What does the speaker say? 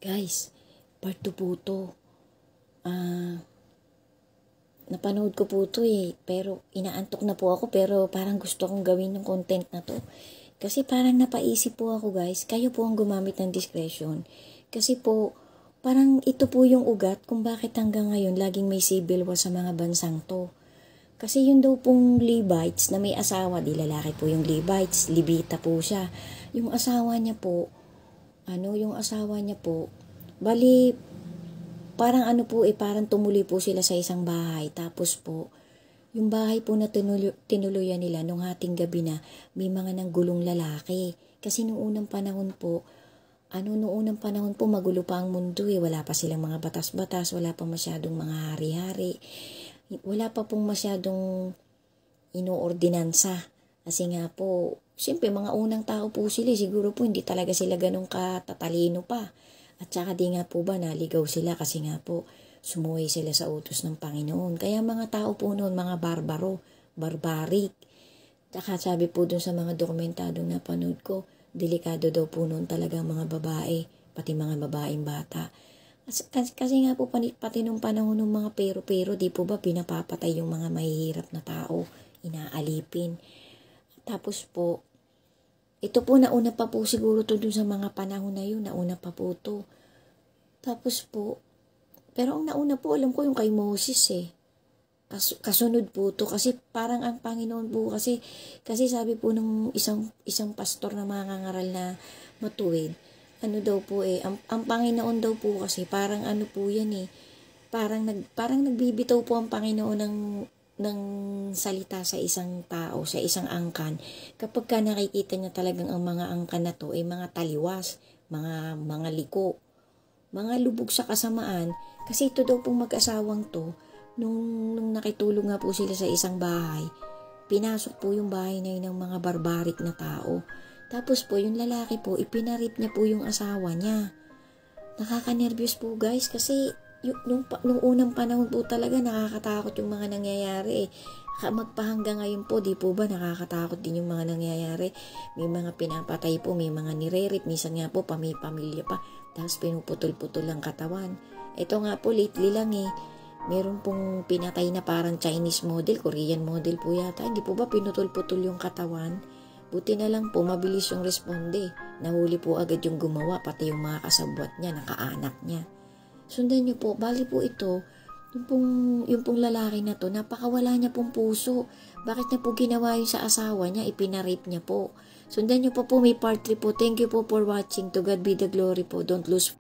Guys, part 2 po to. Napanood ko po to pero inaantok na po ako, pero parang gusto kong gawin yung content na to. Kasi parang napaisip po ako, guys, kayo po ang gumamit ng discretion. Kasi po, parang ito po yung ugat kung bakit hanggang ngayon laging may civil war sa mga bansang to. Kasi yun daw pong Levites na may asawa, di lalaki po yung Levites, Levita po siya. Yung asawa niya po, bali, parang parang tumuli po sila sa isang bahay. Tapos po, yung bahay po na tinuluyan nila nung hating gabi na, may mga nanggulong lalaki. Kasi noong unang panahon po, magulo pa ang mundo Wala pa silang mga batas-batas, wala pa masyadong mga hari-hari. Wala pa pong masyadong inoordinansa. Kasi nga po, siyempre mga unang tao po sila, siguro po hindi talaga sila ganun katatalino pa. At saka di nga po ba naligaw sila kasi nga po sumuway sila sa utos ng Panginoon. Kaya mga tao po noon, mga barbaric. Saka sabi po dun sa mga dokumentadong napanood ko, delikado daw po noon talaga mga babae, pati mga babaeng bata. Kasi nga po pati nung panahon ng mga pero di po ba pinapapatay yung mga mahihirap na tao, inaalipin. Tapos po, ito po nauna pa po siguro to dun sa mga panahon na yun, nauna pa po to. Tapos po, pero ang nauna po alam ko yung kay Moses Kasunod po to kasi parang ang Panginoon po kasi sabi po ng isang pastor na mangangaral na matuwid, daw po ang Panginoon daw po kasi parang po yan parang nagbibitaw po ang Panginoon ng salita sa isang tao, sa isang angkan, kapag ka nakikita niya talagang ang mga angkan na to ay mga taliwas, mga liko, mga lubog sa kasamaan. Kasi ito daw pong mag-asawang to, nung nakitulong nga po sila sa isang bahay, pinasok po yung bahay na yun ng mga barbaric na tao. Tapos po, yung lalaki po, ipinarip niya po yung asawa niya. Nakaka-nervyos po, guys, kasi nung unang panahon po talaga nakakatakot yung mga nangyayari Magpahanggang ngayon po, di po ba nakakatakot din yung mga nangyayari? May mga pinapatay po, may mga nire-rape, minsan nga po may pamilya pa, tapos pinuputol-putol ang katawan. Ito nga po, lately lang meron pong pinatay na parang Chinese model, Korean model po yata. Hindi po ba pinutol-putol yung katawan? Buti na lang po, mabilis yung responde. Nahuli po agad yung gumawa, pati yung mga kasabwat niya, nakaanak niya. Sundan niyo po, bali po ito, yung pong lalaki na to, napakawala niya pong puso. Bakit niya po ginawa yun sa asawa niya? Ipinarape niya po. Sundan niyo po, may part 3 po. Thank you po for watching. To God be the glory po. Don't lose